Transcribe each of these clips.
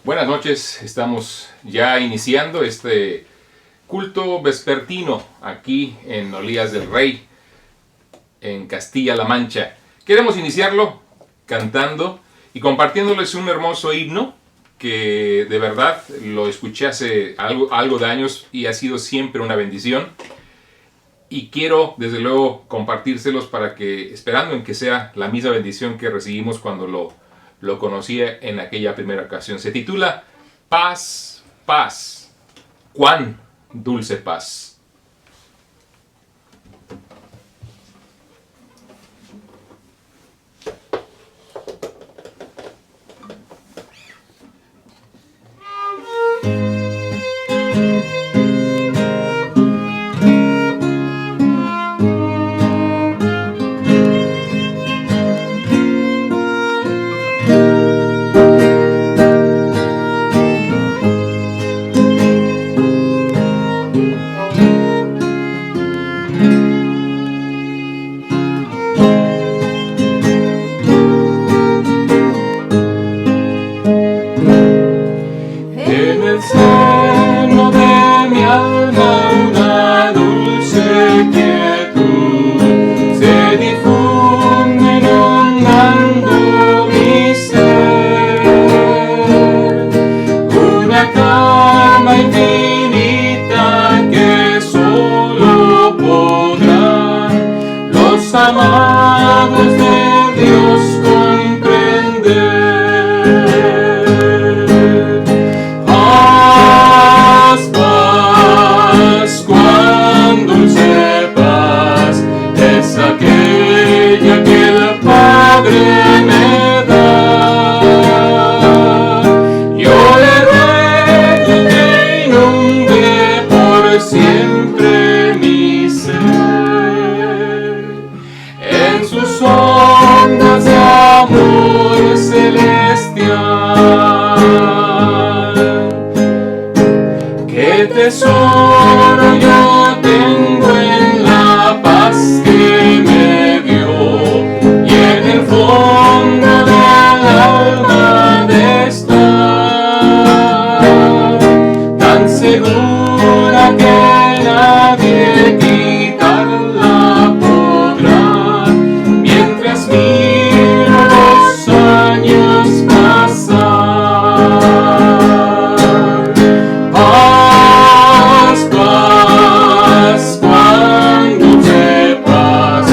Buenas noches, estamos ya iniciando este culto vespertino aquí en Olías del Rey, en Castilla-La Mancha. Queremos iniciarlo cantando y compartiéndoles un hermoso himno que de verdad lo escuché hace algo de años y ha sido siempre una bendición. Y quiero desde luego compartírselos para que, esperando en que sea la misma bendición que recibimos cuando lo conocí en aquella primera ocasión. Se titula Paz, paz, cuán dulce paz. Amados de Dios comprender. Paz, paz, cuán dulce paz es aquella que el Padre me da. Yo le ruego que inunde por siempre mi ser. Sus ondas de amor celestial. Qué tesoro yo tengo en la paz que me dio, y en el fondo del alma de estar tan segura que nadie quitarla podrá. Miro los años pasar. Paz, paz, cuán dulce paz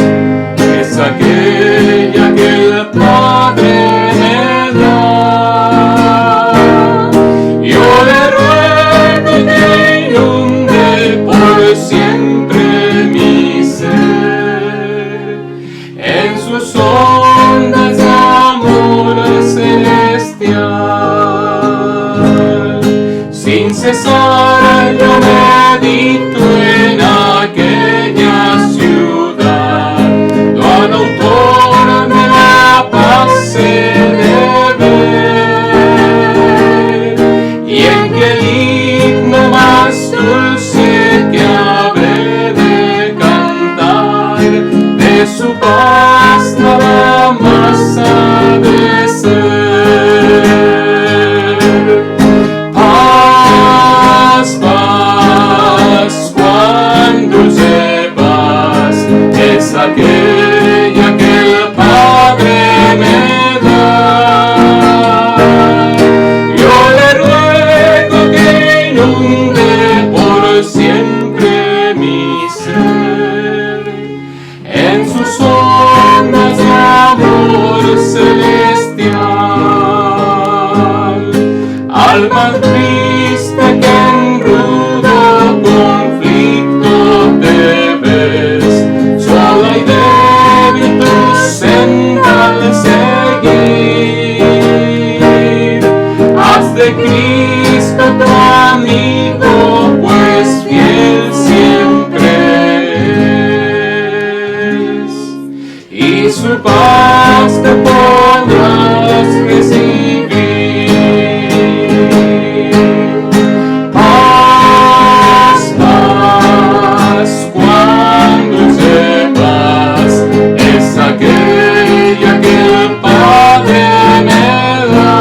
es aquella que el Padre me da. Yo le ruego que inunde por siempre mi ser. En sus ondas de amor celestial, sin cesar yo medito en aquella ciudad, don autor de la paz se debe, y en que el himno más dulce que habré de cantar, de su paz nada más ha de ser. Paz, paz, cuán dulce paz es aquella que el Padre me da. Yo le ruego que inunde por siempre mi ser. En sus ondas de amor celestial, alma triste que en rudo conflicto te ves, sola y débil tu senda al seguir. Haz de Cristo tu amigo, pues fiel siempre es, y su paz te podrás recibir. Paz, paz, cuán dulce paz es aquella que el Padre me da.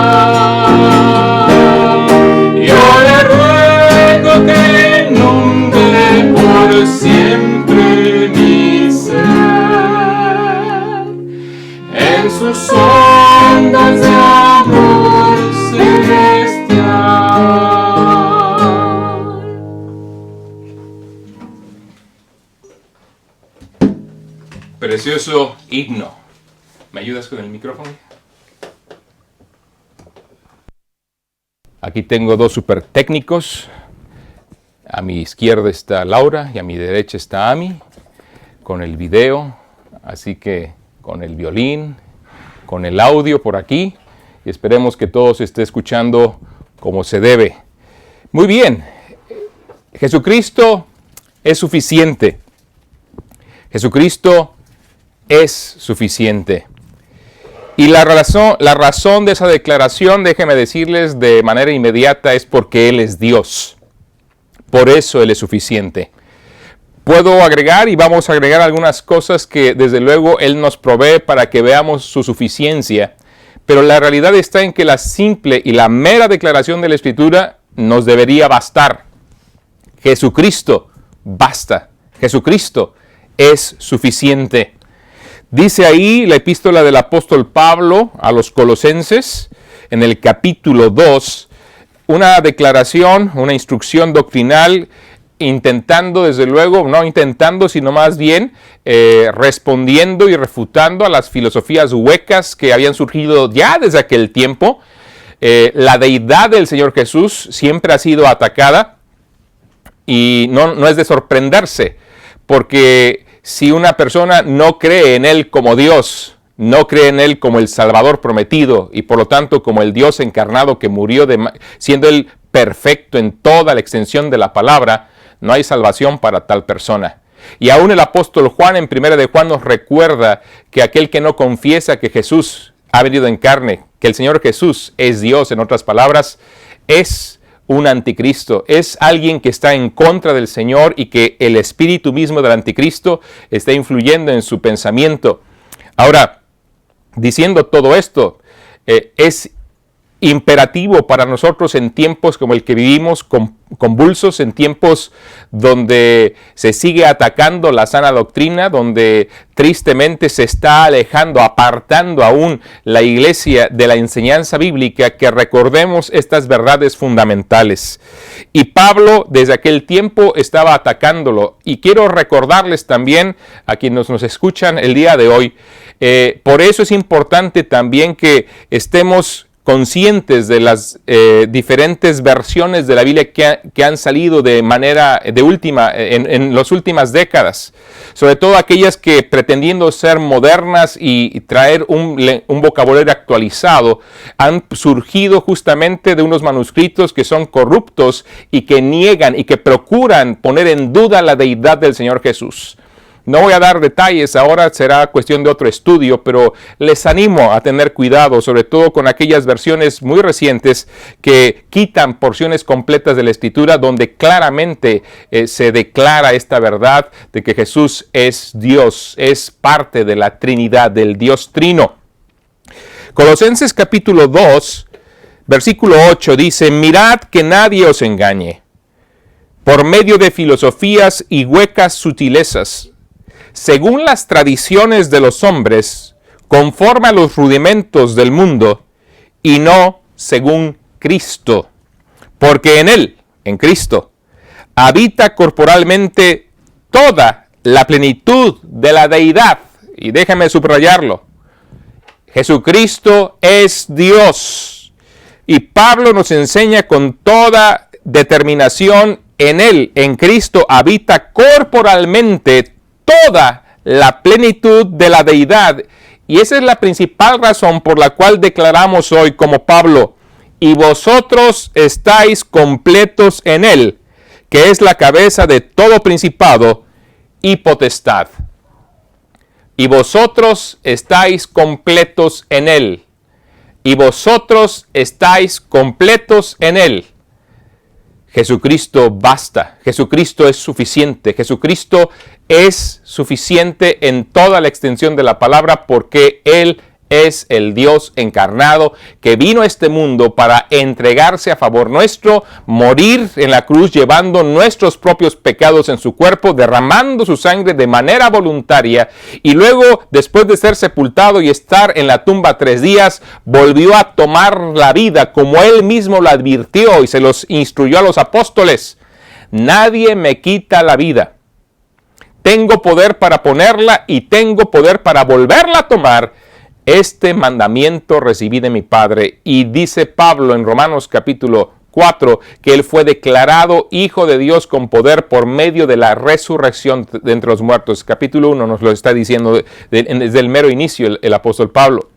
precioso himno. ¿Me ayudas con el micrófono? Aquí tengo dos super técnicos. A mi izquierda está Laura y a mi derecha está Ami, con el video, así que con el violín, con el audio por aquí, y esperemos que todo se esté escuchando como se debe. Muy bien, Jesucristo es suficiente. Jesucristo es suficiente. Y la razón de esa declaración, déjenme decirles de manera inmediata, es porque Él es Dios. Por eso Él es suficiente. Puedo agregar y vamos a agregar algunas cosas que desde luego Él nos provee para que veamos su suficiencia. Pero la realidad está en que la simple y la mera declaración de la Escritura nos debería bastar. Jesucristo basta. Jesucristo es suficiente. Dice ahí la epístola del apóstol Pablo a los Colosenses, en el capítulo 2, una declaración, una instrucción doctrinal, intentando, desde luego, no intentando, sino más bien respondiendo y refutando a las filosofías huecas que habían surgido ya desde aquel tiempo. La deidad del Señor Jesús siempre ha sido atacada y no es de sorprenderse, porque si una persona no cree en Él como Dios, no cree en Él como el Salvador prometido y por lo tanto como el Dios encarnado que murió siendo Él perfecto en toda la extensión de la palabra, no hay salvación para tal persona. Y aún el apóstol Juan en 1 de Juan nos recuerda que aquel que no confiesa que Jesús ha venido en carne, que el Señor Jesús es Dios, en otras palabras, es un anticristo, es alguien que está en contra del Señor y que el espíritu mismo del anticristo está influyendo en su pensamiento. Ahora, diciendo todo esto, es imperativo para nosotros en tiempos como el que vivimos, convulsos, en tiempos donde se sigue atacando la sana doctrina, donde tristemente se está alejando, apartando aún la iglesia de la enseñanza bíblica, que recordemos estas verdades fundamentales. Y Pablo desde aquel tiempo estaba atacándolo. Y quiero recordarles también a quienes nos escuchan el día de hoy, por eso es importante también que estemos conscientes de las diferentes versiones de la Biblia que han salido de manera en las últimas décadas, sobre todo aquellas que pretendiendo ser modernas y traer un vocabulario actualizado, han surgido justamente de unos manuscritos que son corruptos y que niegan y que procuran poner en duda la deidad del Señor Jesús. No voy a dar detalles, ahora será cuestión de otro estudio, pero les animo a tener cuidado, sobre todo con aquellas versiones muy recientes que quitan porciones completas de la Escritura donde claramente se declara esta verdad de que Jesús es Dios, es parte de la Trinidad, del Dios Trino. Colosenses capítulo 2, versículo 8 dice: mirad que nadie os engañe por medio de filosofías y huecas sutilezas, según las tradiciones de los hombres, conforme a los rudimentos del mundo, y no según Cristo. Porque en Él, en Cristo, habita corporalmente toda la plenitud de la deidad. Y déjenme subrayarlo. Jesucristo es Dios. Y Pablo nos enseña con toda determinación: en Él, en Cristo, habita corporalmente toda la plenitud de la deidad. Y esa es la principal razón por la cual declaramos hoy como Pablo: y vosotros estáis completos en Él, que es la cabeza de todo principado y potestad. Y vosotros estáis completos en Él. Y vosotros estáis completos en Él. Jesucristo basta, Jesucristo es suficiente, Jesucristo es suficiente en toda la extensión de la palabra, porque Él es el Dios encarnado que vino a este mundo para entregarse a favor nuestro, morir en la cruz llevando nuestros propios pecados en su cuerpo, derramando su sangre de manera voluntaria, y luego, después de ser sepultado y estar en la tumba 3 días, volvió a tomar la vida como Él mismo lo advirtió y se los instruyó a los apóstoles: nadie me quita la vida. tengo poder para ponerla y tengo poder para volverla a tomar. Este mandamiento recibí de mi Padre. Y dice Pablo en Romanos capítulo 4, que Él fue declarado Hijo de Dios con poder por medio de la resurrección de entre los muertos. Capítulo 1 nos lo está diciendo desde el mero inicio el apóstol Pablo.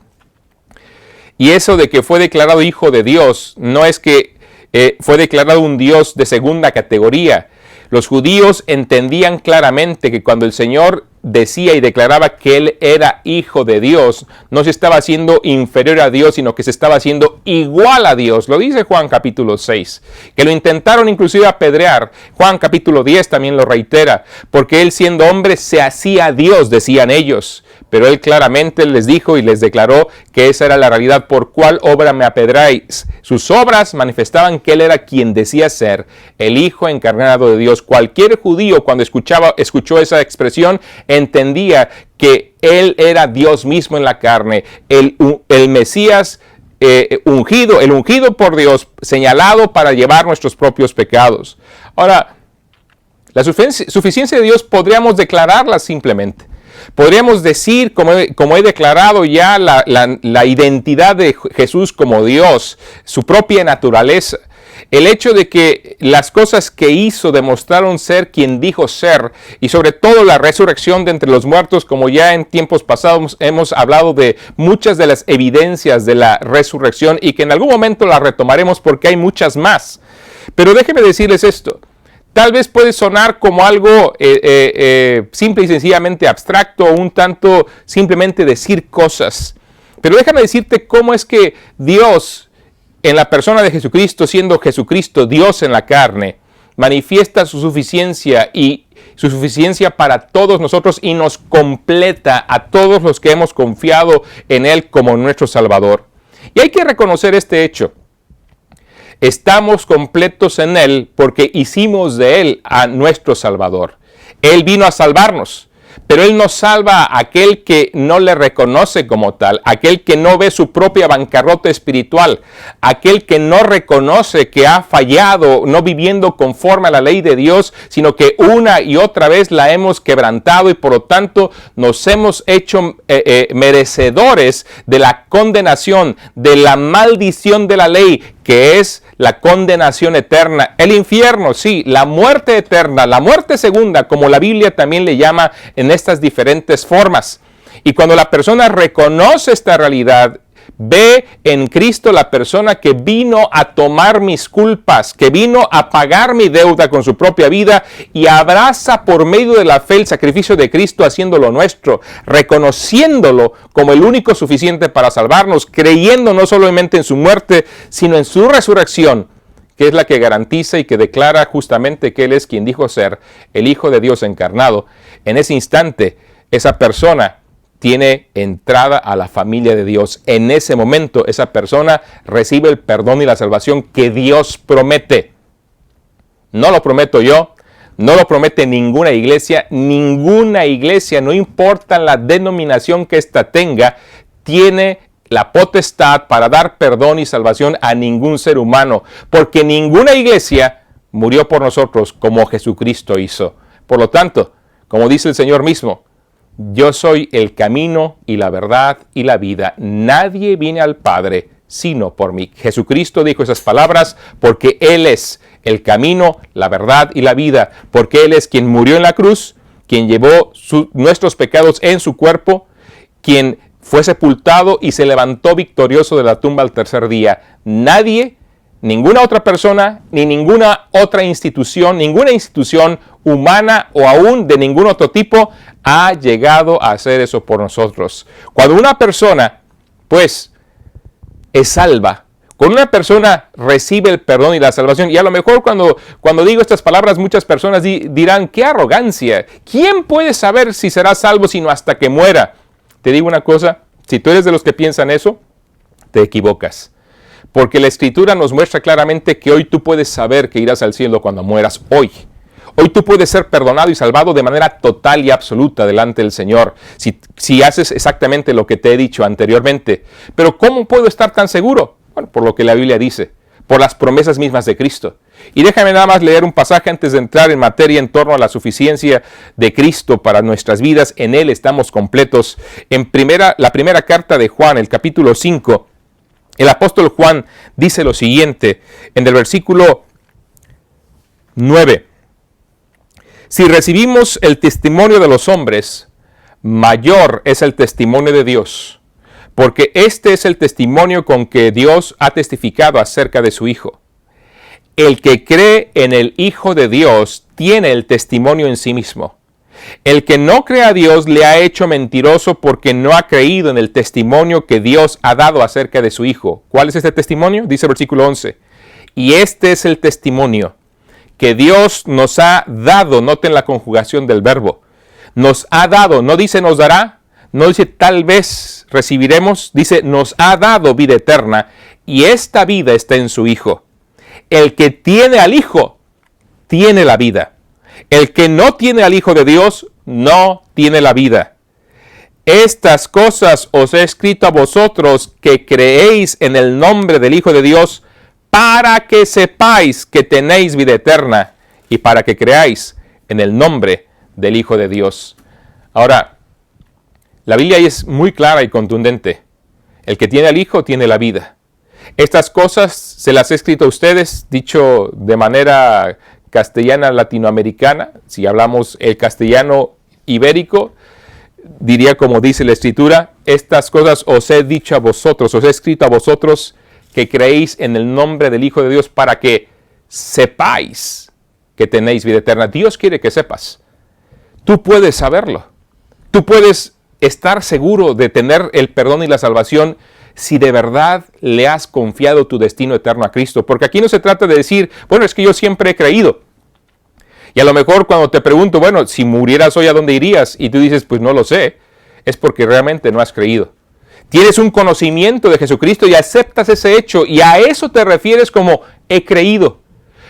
Y eso de que fue declarado Hijo de Dios, no es que fue declarado un Dios de segunda categoría. Los judíos entendían claramente que cuando el Señor decía y declaraba que Él era Hijo de Dios, no se estaba haciendo inferior a Dios, sino que se estaba haciendo igual a Dios. Lo dice Juan capítulo 6, que lo intentaron inclusive apedrear. Juan capítulo 10 también lo reitera, porque Él siendo hombre se hacía Dios, decían ellos. Pero Él claramente les dijo y les declaró que esa era la realidad. ¿Por cuál obra me apedreáis? Sus obras manifestaban que Él era quien decía ser, el Hijo encarnado de Dios. Cualquier judío cuando escuchó esa expresión entendía que Él era Dios mismo en la carne, el Mesías ungido, el ungido por Dios, señalado para llevar nuestros propios pecados. Ahora, la suficiencia de Dios podríamos declararla simplemente. Podríamos decir, como he declarado ya, la identidad de Jesús como Dios, su propia naturaleza. El hecho de que las cosas que hizo demostraron ser quien dijo ser, y sobre todo la resurrección de entre los muertos, como ya en tiempos pasados hemos hablado de muchas de las evidencias de la resurrección y que en algún momento la retomaremos porque hay muchas más. Pero déjenme decirles esto. Tal vez puede sonar como algo simple y sencillamente abstracto, o un tanto simplemente decir cosas. Pero déjame decirte cómo es que Dios, en la persona de Jesucristo, siendo Jesucristo Dios en la carne, manifiesta su suficiencia y su suficiencia para todos nosotros y nos completa a todos los que hemos confiado en Él como nuestro Salvador. Y hay que reconocer este hecho. Estamos completos en Él porque hicimos de Él a nuestro Salvador. Él vino a salvarnos, pero Él nos salva a aquel que no le reconoce como tal, aquel que no ve su propia bancarrota espiritual, aquel que no reconoce que ha fallado, no viviendo conforme a la ley de Dios, sino que una y otra vez la hemos quebrantado y por lo tanto nos hemos hecho merecedores de la condenación, de la maldición de la ley, que es la condenación eterna, el infierno, sí, la muerte eterna, la muerte segunda, como la Biblia también le llama en estas diferentes formas. Y cuando la persona reconoce esta realidad, ve en Cristo la persona que vino a tomar mis culpas, que vino a pagar mi deuda con su propia vida y abraza por medio de la fe el sacrificio de Cristo haciéndolo nuestro, reconociéndolo como el único suficiente para salvarnos, creyendo no solamente en su muerte, sino en su resurrección, que es la que garantiza y que declara justamente que Él es quien dijo ser el Hijo de Dios encarnado. En ese instante, esa persona tiene entrada a la familia de Dios. En ese momento, esa persona recibe el perdón y la salvación que Dios promete. No lo prometo yo, no lo promete ninguna iglesia, no importa la denominación que ésta tenga, tiene la potestad para dar perdón y salvación a ningún ser humano, porque ninguna iglesia murió por nosotros como Jesucristo hizo. Por lo tanto, como dice el Señor mismo, yo soy el camino y la verdad y la vida. Nadie viene al Padre sino por mí. Jesucristo dijo esas palabras porque Él es el camino, la verdad y la vida. Porque Él es quien murió en la cruz, quien llevó nuestros pecados en su cuerpo, quien fue sepultado y se levantó victorioso de la tumba al tercer día. Nadie, ninguna otra persona, ni ninguna otra institución, ninguna institución humana o aún de ningún otro tipo ha llegado a hacer eso por nosotros. Cuando una persona, pues, es salva, cuando una persona recibe el perdón y la salvación, y a lo mejor cuando digo estas palabras muchas personas dirán, ¡qué arrogancia! ¿Quién puede saber si será salvo sino hasta que muera? Te digo una cosa, si tú eres de los que piensan eso, te equivocas. Porque la Escritura nos muestra claramente que hoy tú puedes saber que irás al cielo cuando mueras hoy. Hoy tú puedes ser perdonado y salvado de manera total y absoluta delante del Señor, si haces exactamente lo que te he dicho anteriormente. Pero ¿cómo puedo estar tan seguro? Bueno, por lo que la Biblia dice. por las promesas mismas de Cristo. Y déjame nada más leer un pasaje antes de entrar en materia en torno a la suficiencia de Cristo para nuestras vidas. En Él estamos completos. En la primera carta de Juan, el capítulo 5, el apóstol Juan dice lo siguiente, en el versículo 9. Si recibimos el testimonio de los hombres, mayor es el testimonio de Dios, porque este es el testimonio con que Dios ha testificado acerca de su Hijo. El que cree en el Hijo de Dios tiene el testimonio en sí mismo. El que no cree a Dios le ha hecho mentiroso porque no ha creído en el testimonio que Dios ha dado acerca de su Hijo. ¿Cuál es este testimonio? Dice el versículo 11. Y este es el testimonio que Dios nos ha dado. Noten la conjugación del verbo. Nos ha dado, no dice nos dará, no dice tal vez recibiremos, dice nos ha dado vida eterna y esta vida está en su Hijo. El que tiene al Hijo, tiene la vida. El que no tiene al Hijo de Dios, no tiene la vida. Estas cosas os he escrito a vosotros que creéis en el nombre del Hijo de Dios, para que sepáis que tenéis vida eterna y para que creáis en el nombre del Hijo de Dios. Ahora, la Biblia ahí es muy clara y contundente. El que tiene al Hijo tiene la vida. Estas cosas se las he escrito a ustedes, dicho de manera castellana latinoamericana. Si hablamos el castellano ibérico, diría como dice la Escritura, estas cosas os he dicho a vosotros, os he escrito a vosotros que creéis en el nombre del Hijo de Dios para que sepáis que tenéis vida eterna. Dios quiere que sepas. Tú puedes saberlo. Tú puedes estar seguro de tener el perdón y la salvación si de verdad le has confiado tu destino eterno a Cristo. Porque aquí no se trata de decir, bueno, es que yo siempre he creído. Y a lo mejor cuando te pregunto, bueno, si murieras hoy, ¿a dónde irías? Y tú dices, pues no lo sé. Es porque realmente no has creído. Tienes un conocimiento de Jesucristo y aceptas ese hecho. Y a eso te refieres como he creído.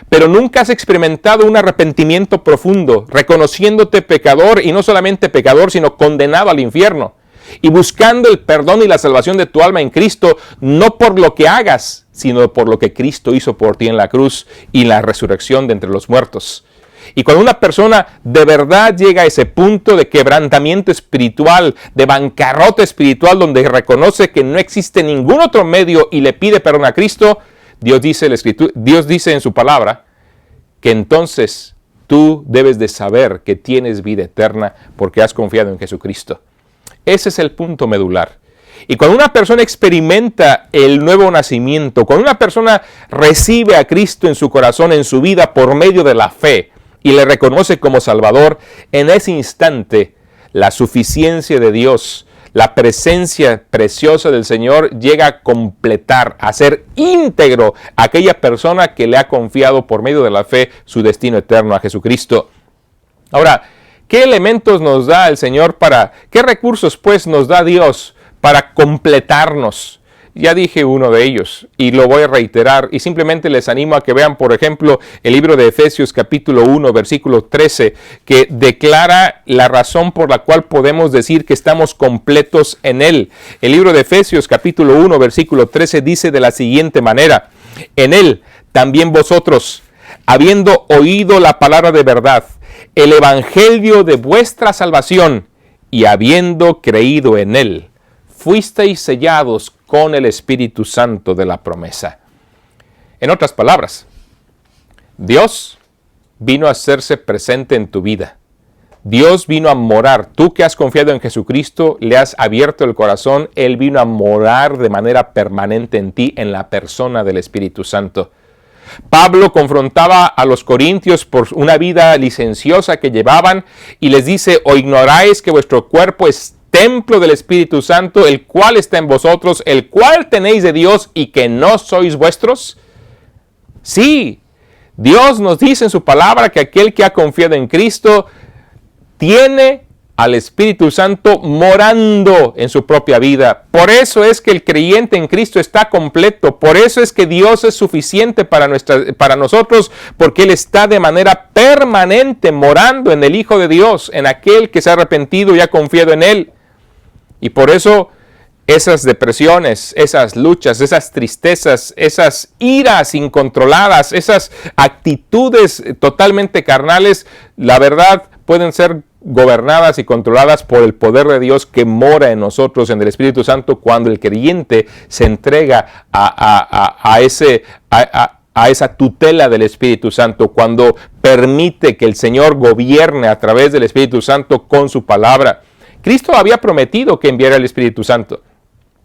Pero nunca has experimentado un arrepentimiento profundo, reconociéndote pecador, y no solamente pecador, sino condenado al infierno, y buscando el perdón y la salvación de tu alma en Cristo, no por lo que hagas, sino por lo que Cristo hizo por ti en la cruz y la resurrección de entre los muertos. Y cuando una persona de verdad llega a ese punto de quebrantamiento espiritual, de bancarrota espiritual, donde reconoce que no existe ningún otro medio y le pide perdón a Cristo, Dios dice en su palabra que entonces tú debes de saber que tienes vida eterna porque has confiado en Jesucristo. Ese es el punto medular. Y cuando una persona experimenta el nuevo nacimiento, cuando una persona recibe a Cristo en su corazón, en su vida, por medio de la fe, y le reconoce como Salvador, en ese instante la suficiencia de Dios, la presencia preciosa del Señor llega a completar, a ser íntegro a aquella persona que le ha confiado por medio de la fe su destino eterno a Jesucristo. Ahora, ¿qué elementos nos da el Señor qué recursos pues nos da Dios para completarnos? Ya dije uno de ellos y lo voy a reiterar y simplemente les animo a que vean, por ejemplo, el libro de Efesios capítulo 1, versículo 13, que declara la razón por la cual podemos decir que estamos completos en Él. El libro de Efesios capítulo 1, versículo 13 dice de la siguiente manera: en Él también vosotros, habiendo oído la palabra de verdad, el evangelio de vuestra salvación, y habiendo creído en Él, fuisteis sellados con el Espíritu Santo de la promesa. En otras palabras, Dios vino a hacerse presente en tu vida. Dios vino a morar. Tú que has confiado en Jesucristo, le has abierto el corazón. Él vino a morar de manera permanente en ti, en la persona del Espíritu Santo. Pablo confrontaba a los corintios por una vida licenciosa que llevaban y les dice: ¿o ignoráis que vuestro cuerpo es templo del Espíritu Santo, el cual está en vosotros, el cual tenéis de Dios y que no sois vuestros? Sí, Dios nos dice en su palabra que aquel que ha confiado en Cristo tiene al Espíritu Santo morando en su propia vida. Por eso es que el creyente en Cristo está completo. Por eso es que Dios es suficiente para nosotros, porque Él está de manera permanente morando en el Hijo de Dios, en aquel que se ha arrepentido y ha confiado en Él. Y por eso esas depresiones, esas luchas, esas tristezas, esas iras incontroladas, esas actitudes totalmente carnales, la verdad, pueden ser gobernadas y controladas por el poder de Dios que mora en nosotros, en el Espíritu Santo, cuando el creyente se entrega a esa tutela del Espíritu Santo, cuando permite que el Señor gobierne a través del Espíritu Santo con su palabra. Cristo había prometido que enviara el Espíritu Santo.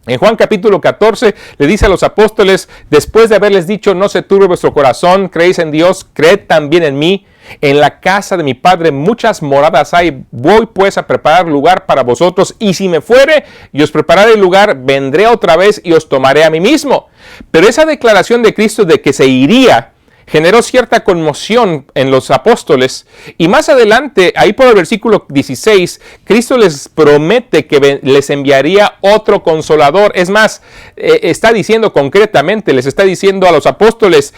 En Juan capítulo 14 le dice a los apóstoles, después de haberles dicho, no se turbe vuestro corazón, creéis en Dios, creed también en mí. En la casa de mi Padre muchas moradas hay, voy pues a preparar lugar para vosotros, y si me fuere y os prepararé el lugar, vendré otra vez y os tomaré a mí mismo. Pero esa declaración de Cristo de que se iría generó cierta conmoción en los apóstoles, y más adelante, ahí por el versículo 16, Cristo les promete que les enviaría otro consolador. Es más, está diciendo concretamente, les está diciendo a los apóstoles,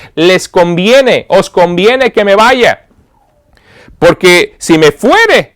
os conviene que me vaya, porque si me fuere,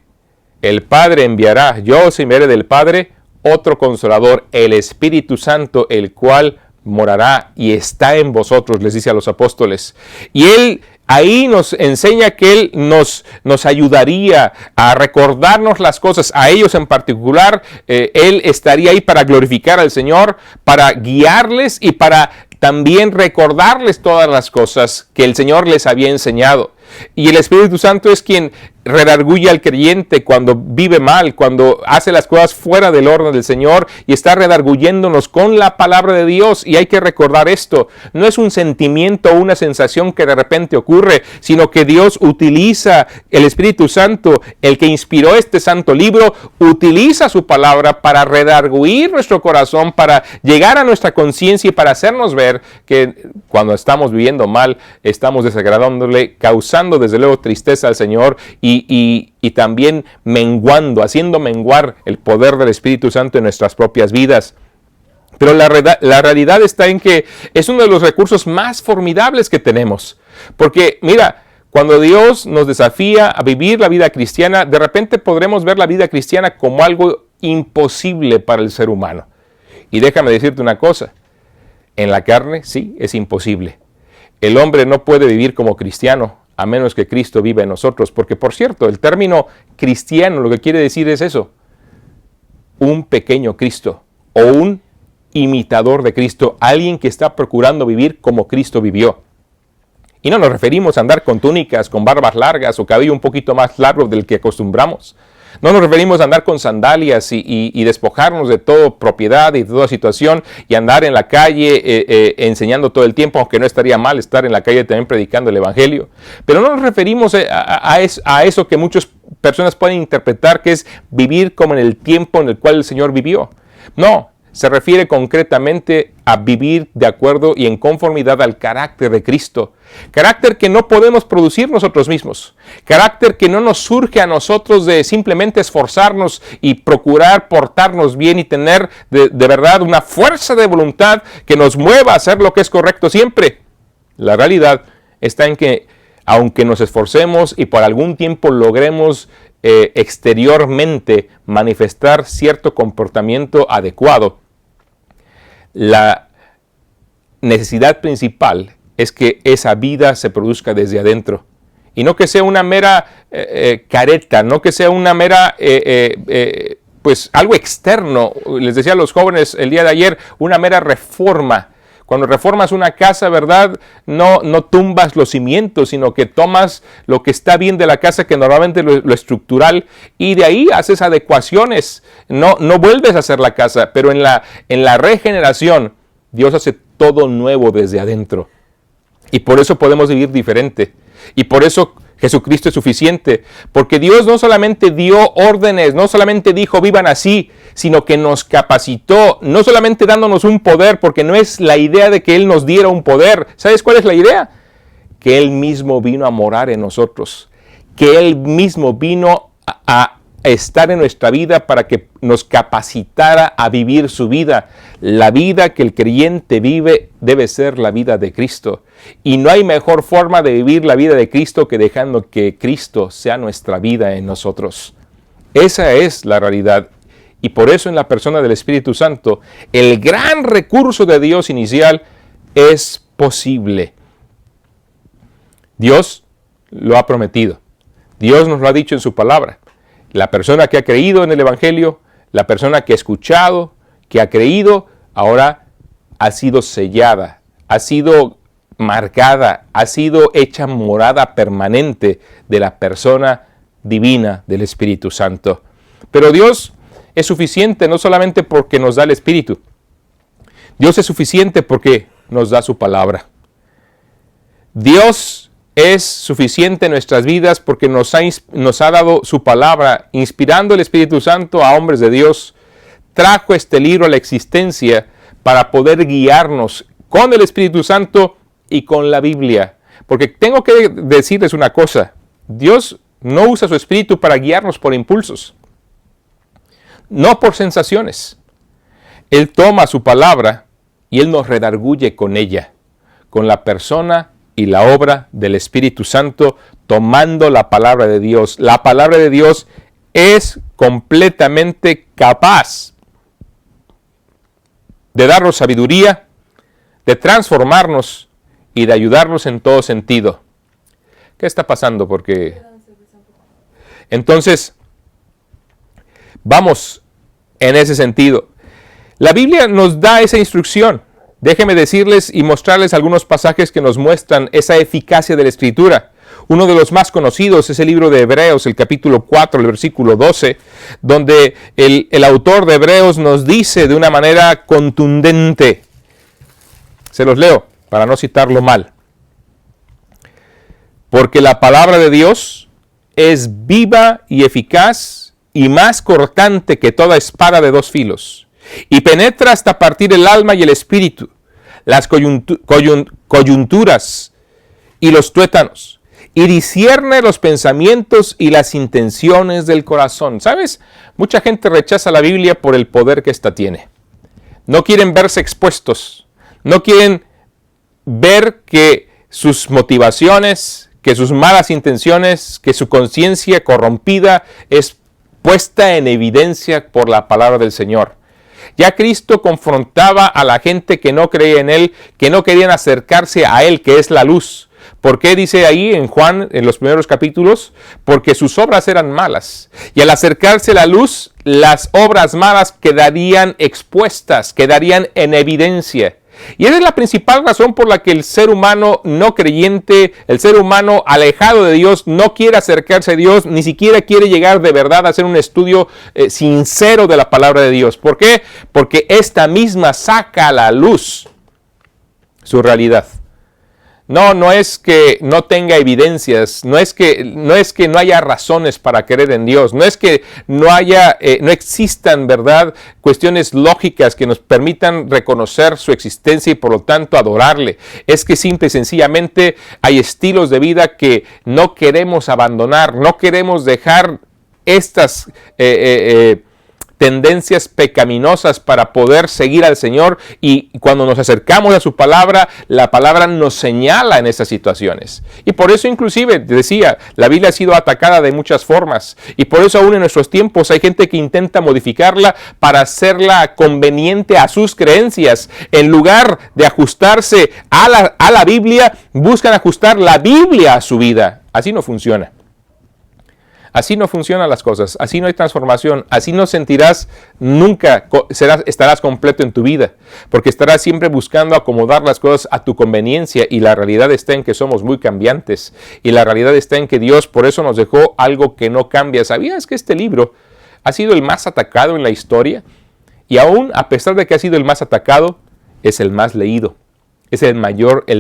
el Padre enviará, yo os enviaré del Padre otro consolador, el Espíritu Santo, el cual morará y está en vosotros, les dice a los apóstoles. Y Él ahí nos enseña que Él nos ayudaría a recordarnos las cosas, a ellos en particular. Él estaría ahí para glorificar al Señor, para guiarles y para también recordarles todas las cosas que el Señor les había enseñado. Y el Espíritu Santo es quien redarguye al creyente cuando vive mal, cuando hace las cosas fuera del orden del Señor, y está redarguyéndonos con la palabra de Dios. Y hay que recordar esto, no es un sentimiento o una sensación que de repente ocurre, sino que Dios utiliza el Espíritu Santo, el que inspiró este santo libro, utiliza su palabra para redarguir nuestro corazón, para llegar a nuestra conciencia y para hacernos ver que cuando estamos viviendo mal, estamos desagradándole, causando desde luego tristeza al Señor y también haciendo menguar el poder del Espíritu Santo en nuestras propias vidas. Pero la realidad está en que es uno de los recursos más formidables que tenemos. Porque mira, cuando Dios nos desafía a vivir la vida cristiana, de repente podremos ver la vida cristiana como algo imposible para el ser humano. Y déjame decirte una cosa, en la carne sí es imposible. El hombre no puede vivir como cristiano a menos que Cristo viva en nosotros, porque por cierto, el término cristiano lo que quiere decir es eso, un pequeño Cristo o un imitador de Cristo, alguien que está procurando vivir como Cristo vivió. Y no nos referimos a andar con túnicas, con barbas largas o cabello un poquito más largo del que acostumbramos. No nos referimos a andar con sandalias y despojarnos de toda propiedad y de toda situación y andar en la calle enseñando todo el tiempo, aunque no estaría mal estar en la calle también predicando el Evangelio. Pero no nos referimos a eso que muchas personas pueden interpretar que es vivir como en el tiempo en el cual el Señor vivió. No, se refiere concretamente a vivir de acuerdo y en conformidad al carácter de Cristo. Carácter que no podemos producir nosotros mismos. Carácter que no nos surge a nosotros de simplemente esforzarnos y procurar portarnos bien y tener de verdad una fuerza de voluntad que nos mueva a hacer lo que es correcto siempre. La realidad está en que aunque nos esforcemos y por algún tiempo logremos exteriormente manifestar cierto comportamiento adecuado, la necesidad principal es que esa vida se produzca desde adentro. Y no que sea una mera careta, no que sea una mera, pues algo externo. Les decía a los jóvenes el día de ayer, una mera reforma. Cuando reformas una casa, ¿verdad? No tumbas los cimientos, sino que tomas lo que está bien de la casa, que normalmente lo estructural, y de ahí haces adecuaciones. No vuelves a hacer la casa, pero en la regeneración, Dios hace todo nuevo desde adentro. Y por eso podemos vivir diferente. Y por eso Jesucristo es suficiente. Porque Dios no solamente dio órdenes, no solamente dijo vivan así, sino que nos capacitó, no solamente dándonos un poder, porque no es la idea de que Él nos diera un poder. ¿Sabes cuál es la idea? Que Él mismo vino a morar en nosotros. Que Él mismo vino a estar en nuestra vida para que nos capacitara a vivir su vida. La vida que el creyente vive debe ser la vida de Cristo. Y no hay mejor forma de vivir la vida de Cristo que dejando que Cristo sea nuestra vida en nosotros. Esa es la realidad. Y por eso en la persona del Espíritu Santo, el gran recurso de Dios inicial es posible. Dios lo ha prometido. Dios nos lo ha dicho en su palabra. La persona que ha creído en el Evangelio, la persona que ha escuchado, que ha creído, ahora ha sido sellada, ha sido marcada, ha sido hecha morada permanente de la persona divina del Espíritu Santo. Pero Dios es suficiente no solamente porque nos da el Espíritu. Dios es suficiente porque nos da su palabra. Dios es suficiente en nuestras vidas porque nos ha dado su palabra, inspirando el Espíritu Santo a hombres de Dios. Trajo este libro a la existencia para poder guiarnos con el Espíritu Santo y con la Biblia. Porque tengo que decirles una cosa, Dios no usa su Espíritu para guiarnos por impulsos, no por sensaciones. Él toma su palabra y Él nos redarguye con ella, con la persona y la obra del Espíritu Santo, tomando la palabra de Dios. La palabra de Dios es completamente capaz de darnos sabiduría, de transformarnos y de ayudarnos en todo sentido. ¿Qué está pasando? Porque entonces, vamos en ese sentido. La Biblia nos da esa instrucción. Déjenme decirles y mostrarles algunos pasajes que nos muestran esa eficacia de la Escritura. Uno de los más conocidos es el libro de Hebreos, el capítulo 4, el versículo 12, donde el autor de Hebreos nos dice de una manera contundente. Se los leo para no citarlo mal. Porque la palabra de Dios es viva y eficaz y más cortante que toda espada de dos filos, y penetra hasta partir el alma y el espíritu, las coyunturas y los tuétanos, y discierne los pensamientos y las intenciones del corazón. ¿Sabes? Mucha gente rechaza la Biblia por el poder que ésta tiene. No quieren verse expuestos, no quieren ver que sus motivaciones, que sus malas intenciones, que su conciencia corrompida es puesta en evidencia por la palabra del Señor. Ya Cristo confrontaba a la gente que no creía en Él, que no querían acercarse a Él, que es la luz. ¿Por qué dice ahí en Juan, en los primeros capítulos? Porque sus obras eran malas. Y al acercarse a la luz, las obras malas quedarían expuestas, quedarían en evidencia. Y esa es la principal razón por la que el ser humano no creyente, el ser humano alejado de Dios, no quiere acercarse a Dios, ni siquiera quiere llegar de verdad a hacer un estudio sincero de la palabra de Dios. ¿Por qué? Porque esta misma saca a la luz su realidad. No es que no tenga evidencias, no es que no haya razones para creer en Dios, no es que no existan, ¿verdad?, cuestiones lógicas que nos permitan reconocer su existencia y por lo tanto adorarle. Es que simple y sencillamente hay estilos de vida que no queremos abandonar, no queremos dejar estas tendencias pecaminosas para poder seguir al Señor, y cuando nos acercamos a su palabra, la palabra nos señala en esas situaciones. Y por eso inclusive, decía, la Biblia ha sido atacada de muchas formas, y por eso aún en nuestros tiempos hay gente que intenta modificarla para hacerla conveniente a sus creencias. En lugar de ajustarse a la Biblia, buscan ajustar la Biblia a su vida. Así no funciona. Así no funcionan las cosas, así no hay transformación, así no sentirás nunca, estarás completo en tu vida, porque estarás siempre buscando acomodar las cosas a tu conveniencia, y la realidad está en que somos muy cambiantes, y la realidad está en que Dios por eso nos dejó algo que no cambia. ¿Sabías que este libro ha sido el más atacado en la historia? Y aún a pesar de que ha sido el más atacado, es el más leído, es el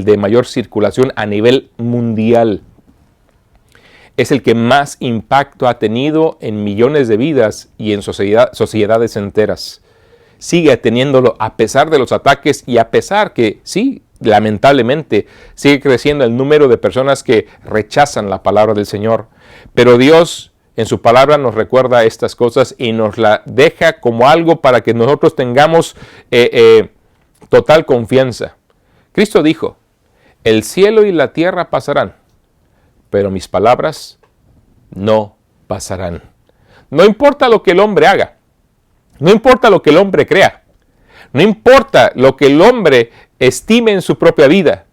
de mayor circulación a nivel mundial. Es el que más impacto ha tenido en millones de vidas y en sociedades enteras. Sigue teniéndolo a pesar de los ataques, y a pesar que, sí, lamentablemente, sigue creciendo el número de personas que rechazan la palabra del Señor. Pero Dios en su palabra nos recuerda estas cosas y nos la deja como algo para que nosotros tengamos total confianza. Cristo dijo, el cielo y la tierra pasarán, pero mis palabras no pasarán. No importa lo que el hombre haga, No importa lo que el hombre crea, no importa lo que el hombre estime en su propia vida,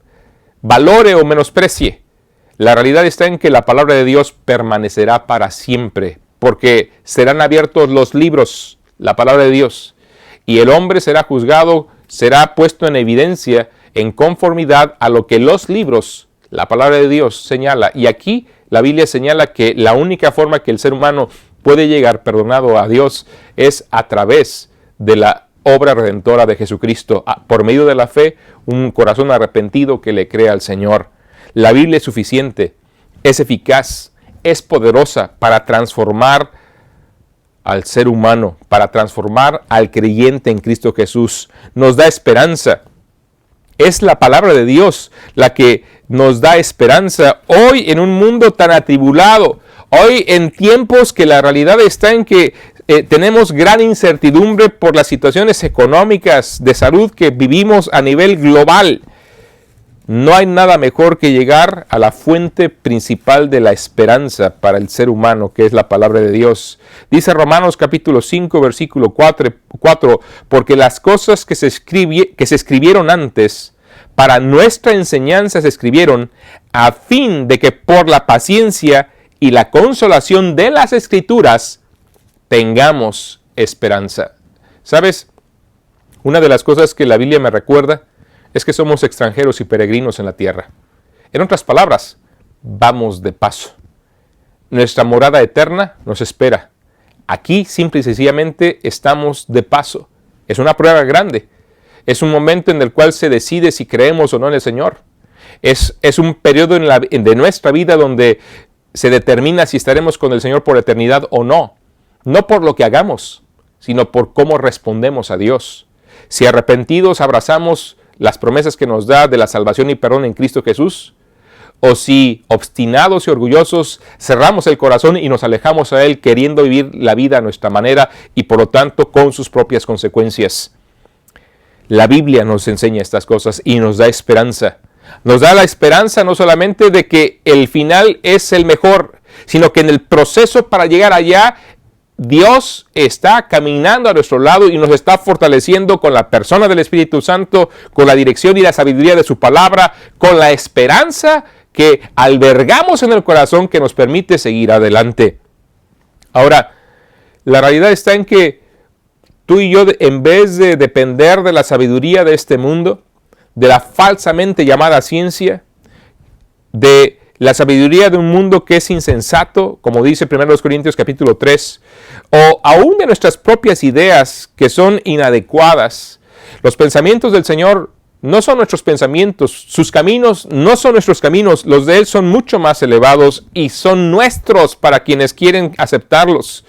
valore o menosprecie, la realidad está en que la palabra de Dios permanecerá para siempre, porque serán abiertos los libros, la palabra de Dios, y el hombre será juzgado, será puesto en evidencia en conformidad a lo que los libros, la palabra de Dios, señala. Y aquí la Biblia señala que la única forma que el ser humano puede llegar perdonado a Dios es a través de la obra redentora de Jesucristo, por medio de la fe, un corazón arrepentido que le crea al Señor. La Biblia es suficiente, es eficaz, es poderosa para transformar al ser humano, para transformar al creyente en Cristo Jesús. Nos da esperanza. Es la palabra de Dios la que nos da esperanza hoy en un mundo tan atribulado, hoy en tiempos que la realidad está en que tenemos gran incertidumbre por las situaciones económicas de salud que vivimos a nivel global. No hay nada mejor que llegar a la fuente principal de la esperanza para el ser humano, que es la palabra de Dios. Dice Romanos capítulo 5, versículo 4, porque las cosas que se escribieron antes, para nuestra enseñanza se escribieron, a fin de que por la paciencia y la consolación de las Escrituras tengamos esperanza. ¿Sabes? Una de las cosas que la Biblia me recuerda es que somos extranjeros y peregrinos en la tierra. En otras palabras, vamos de paso. Nuestra morada eterna nos espera. Aquí, simple y sencillamente, estamos de paso. Es una prueba grande. Es un momento en el cual se decide si creemos o no en el Señor. Es un periodo de nuestra vida donde se determina si estaremos con el Señor por eternidad o no. No por lo que hagamos, sino por cómo respondemos a Dios. Si arrepentidos abrazamos las promesas que nos da de la salvación y perdón en Cristo Jesús, o si obstinados y orgullosos cerramos el corazón y nos alejamos a Él queriendo vivir la vida a nuestra manera y por lo tanto con sus propias consecuencias. La Biblia nos enseña estas cosas y nos da esperanza. Nos da la esperanza no solamente de que el final es el mejor, sino que en el proceso para llegar allá, Dios está caminando a nuestro lado y nos está fortaleciendo con la persona del Espíritu Santo, con la dirección y la sabiduría de su palabra, con la esperanza que albergamos en el corazón que nos permite seguir adelante. Ahora, la realidad está en que tú y yo, en vez de depender de la sabiduría de este mundo, de la falsamente llamada ciencia, de la sabiduría de un mundo que es insensato, como dice 1 Corintios capítulo 3, o aún de nuestras propias ideas que son inadecuadas. Los pensamientos del Señor no son nuestros pensamientos, sus caminos no son nuestros caminos, los de Él son mucho más elevados y son nuestros para quienes quieren aceptarlos.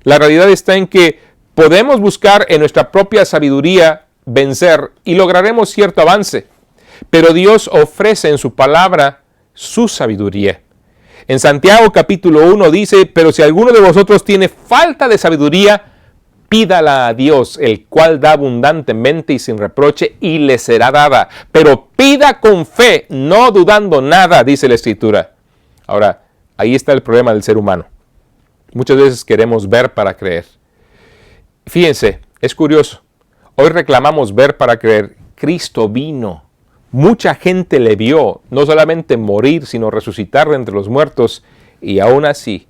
La realidad está en que podemos buscar en nuestra propia sabiduría vencer y lograremos cierto avance, pero Dios ofrece en su palabra su sabiduría. En Santiago capítulo 1 dice, pero si alguno de vosotros tiene falta de sabiduría, pídala a Dios, el cual da abundantemente y sin reproche, y le será dada. Pero pida con fe, no dudando nada, dice la Escritura. Ahora, ahí está el problema del ser humano. Muchas veces queremos ver para creer. Fíjense, es curioso. Hoy reclamamos ver para creer. Cristo vino. Mucha gente le vio, no solamente morir, sino resucitar de entre los muertos. Y aún así,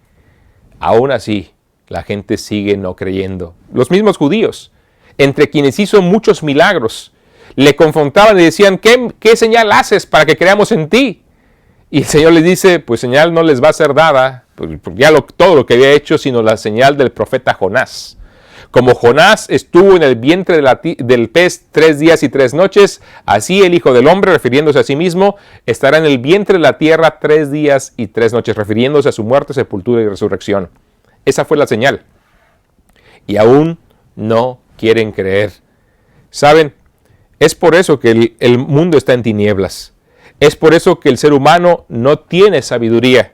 la gente sigue no creyendo. Los mismos judíos, entre quienes hizo muchos milagros, le confrontaban y decían, ¿qué señal haces para que creamos en ti? Y el Señor les dice, pues señal no les va a ser dada, porque ya todo lo que había hecho, sino la señal del profeta Jonás. Como Jonás estuvo en el vientre del pez 3 días y 3 noches, así el Hijo del Hombre, refiriéndose a sí mismo, estará en el vientre de la tierra 3 días y 3 noches, refiriéndose a su muerte, sepultura y resurrección. Esa fue la señal. Y aún no quieren creer. ¿Saben? Es por eso que el mundo está en tinieblas. Es por eso que el ser humano no tiene sabiduría.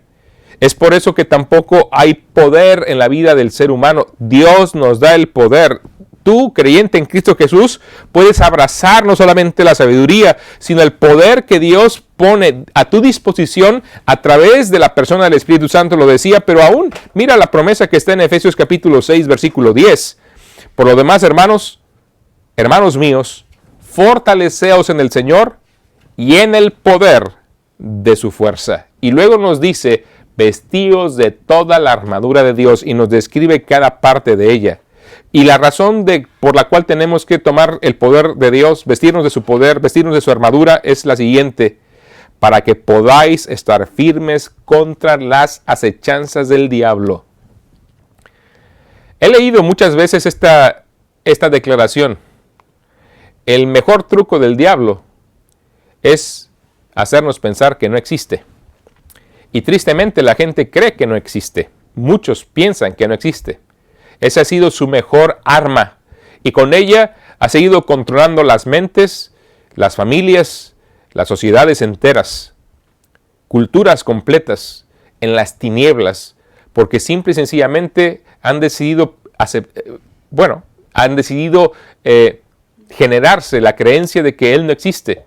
Es por eso que tampoco hay poder en la vida del ser humano. Dios nos da el poder. Tú, creyente en Cristo Jesús, puedes abrazar no solamente la sabiduría, sino el poder que Dios pone a tu disposición a través de la persona del Espíritu Santo, lo decía, pero aún mira la promesa que está en Efesios capítulo 6, versículo 10. Por lo demás, hermanos míos, fortaleceos en el Señor y en el poder de su fuerza. Y luego nos dice, vestíos de toda la armadura de Dios, y nos describe cada parte de ella. Y la razón por la cual tenemos que tomar el poder de Dios, vestirnos de su poder, vestirnos de su armadura, es la siguiente: para que podáis estar firmes contra las acechanzas del diablo. He leído muchas veces esta declaración. El mejor truco del diablo es hacernos pensar que no existe. Y tristemente la gente cree que no existe. Muchos piensan que no existe. Esa ha sido su mejor arma. Y con ella ha seguido controlando las mentes, las familias, las sociedades enteras, culturas completas en las tinieblas, porque simple y sencillamente han decidido generarse la creencia de que Él no existe.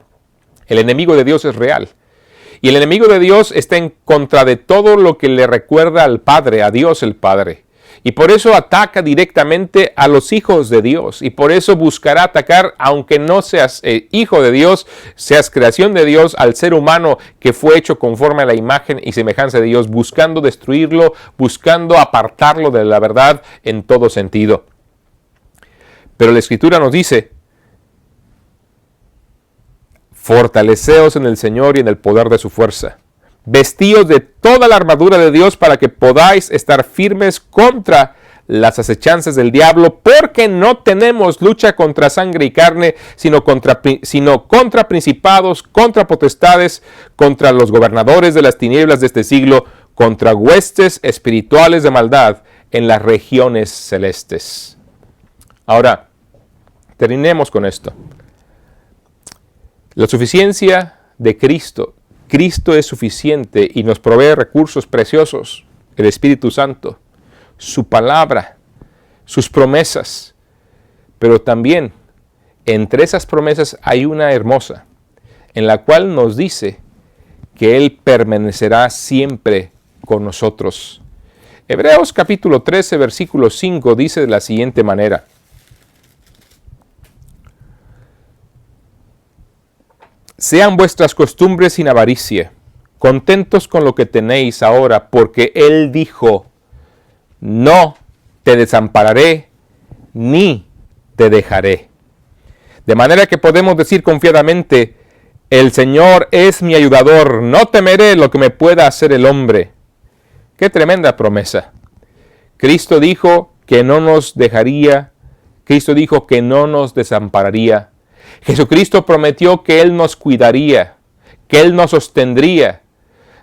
El enemigo de Dios es real. Y el enemigo de Dios está en contra de todo lo que le recuerda al Padre, a Dios el Padre. Y por eso ataca directamente a los hijos de Dios. Y por eso buscará atacar, aunque no seas hijo de Dios, seas creación de Dios, al ser humano que fue hecho conforme a la imagen y semejanza de Dios, buscando destruirlo, buscando apartarlo de la verdad en todo sentido. Pero la Escritura nos dice: fortaleceos en el Señor y en el poder de su fuerza. Vestíos de toda la armadura de Dios para que podáis estar firmes contra las acechanzas del diablo, porque no tenemos lucha contra sangre y carne, sino contra principados, contra potestades, contra los gobernadores de las tinieblas de este siglo, contra huestes espirituales de maldad en las regiones celestes. Ahora, terminemos con esto. La suficiencia de Cristo. Cristo es suficiente y nos provee recursos preciosos, el Espíritu Santo, su palabra, sus promesas. Pero también entre esas promesas hay una hermosa, en la cual nos dice que Él permanecerá siempre con nosotros. Hebreos capítulo 13, versículo 5 dice de la siguiente manera: sean vuestras costumbres sin avaricia, contentos con lo que tenéis ahora, porque Él dijo: no te desampararé, ni te dejaré. De manera que podemos decir confiadamente: el Señor es mi ayudador, no temeré lo que me pueda hacer el hombre. ¡Qué tremenda promesa! Cristo dijo que no nos dejaría, Cristo dijo que no nos desampararía. Jesucristo prometió que Él nos cuidaría, que Él nos sostendría.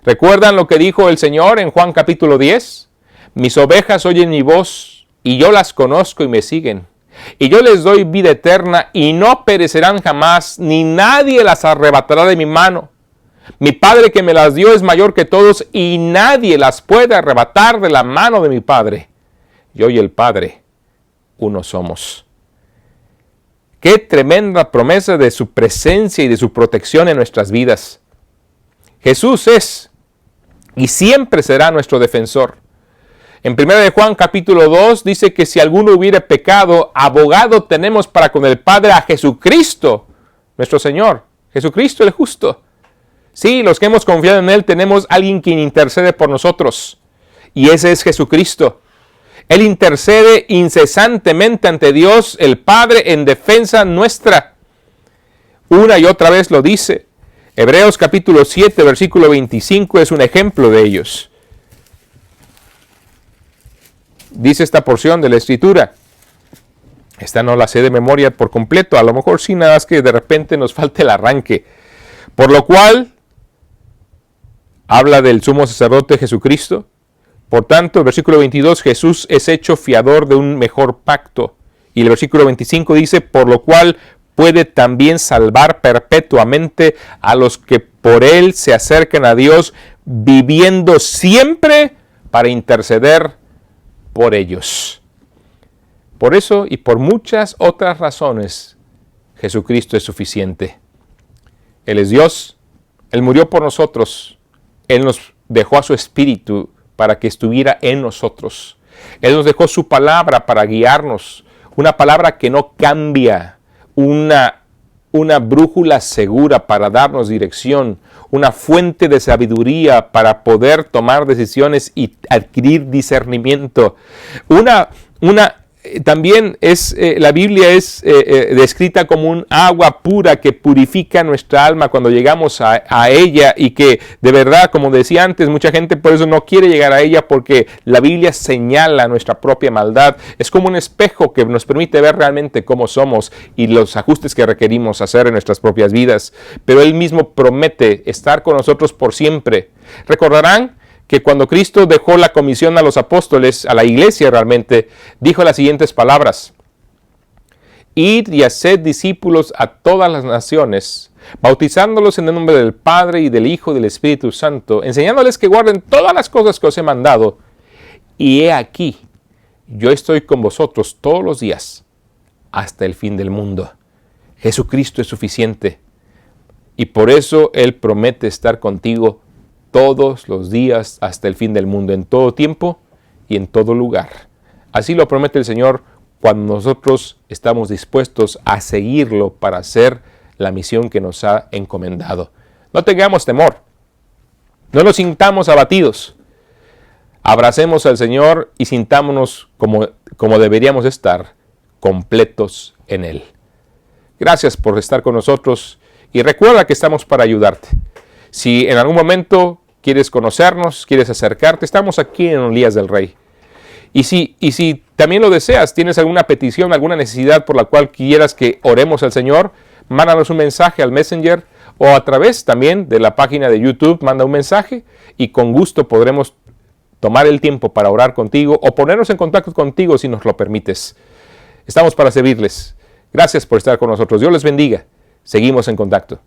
¿Recuerdan lo que dijo el Señor en Juan capítulo 10? Mis ovejas oyen mi voz, y yo las conozco y me siguen. Y yo les doy vida eterna, y no perecerán jamás, ni nadie las arrebatará de mi mano. Mi Padre que me las dio es mayor que todos, y nadie las puede arrebatar de la mano de mi Padre. Yo y el Padre, uno somos. Qué tremenda promesa de su presencia y de su protección en nuestras vidas. Jesús es y siempre será nuestro defensor. En 1 de Juan capítulo 2 dice que si alguno hubiere pecado, abogado tenemos para con el Padre a Jesucristo, nuestro Señor. Jesucristo el justo. Sí, los que hemos confiado en Él tenemos alguien quien intercede por nosotros. Y ese es Jesucristo. Él intercede incesantemente ante Dios el Padre en defensa nuestra. Una y otra vez lo dice. Hebreos capítulo 7, versículo 25 es un ejemplo de ellos. Dice esta porción de la Escritura. Esta no la sé de memoria por completo. A lo mejor sí, nada más que de repente nos falte el arranque. Por lo cual, habla del sumo sacerdote Jesucristo. Por tanto, el versículo 22, Jesús es hecho fiador de un mejor pacto. Y el versículo 25 dice, por lo cual puede también salvar perpetuamente a los que por Él se acercan a Dios, viviendo siempre para interceder por ellos. Por eso y por muchas otras razones, Jesucristo es suficiente. Él es Dios, Él murió por nosotros, Él nos dejó a su Espíritu para que estuviera en nosotros. Él nos dejó su palabra para guiarnos. una palabra que no cambia, una brújula segura para darnos dirección, una fuente de sabiduría para poder tomar decisiones y adquirir discernimiento. También la Biblia es descrita como un agua pura que purifica nuestra alma cuando llegamos a ella, y que de verdad, como decía antes, mucha gente por eso no quiere llegar a ella, porque la Biblia señala nuestra propia maldad. Es como un espejo que nos permite ver realmente cómo somos y los ajustes que requerimos hacer en nuestras propias vidas. Pero Él mismo promete estar con nosotros por siempre. Recordarán que cuando Cristo dejó la comisión a los apóstoles, a la iglesia realmente, dijo las siguientes palabras: id y haced discípulos a todas las naciones, bautizándolos en el nombre del Padre y del Hijo y del Espíritu Santo, enseñándoles que guarden todas las cosas que os he mandado. Y he aquí, yo estoy con vosotros todos los días, hasta el fin del mundo. Jesucristo es suficiente, y por eso Él promete estar contigo todos los días hasta el fin del mundo, en todo tiempo y en todo lugar. Así lo promete el Señor cuando nosotros estamos dispuestos a seguirlo para hacer la misión que nos ha encomendado. No tengamos temor, no nos sintamos abatidos. Abracemos al Señor y sintámonos como deberíamos estar, completos en Él. Gracias por estar con nosotros y recuerda que estamos para ayudarte. Si en algún momento quieres conocernos, quieres acercarte, estamos aquí en Elías del Rey. Y si también lo deseas, tienes alguna petición, alguna necesidad por la cual quieras que oremos al Señor, mándanos un mensaje al Messenger o a través también de la página de YouTube, manda un mensaje y con gusto podremos tomar el tiempo para orar contigo o ponernos en contacto contigo si nos lo permites. Estamos para servirles. Gracias por estar con nosotros. Dios les bendiga. Seguimos en contacto.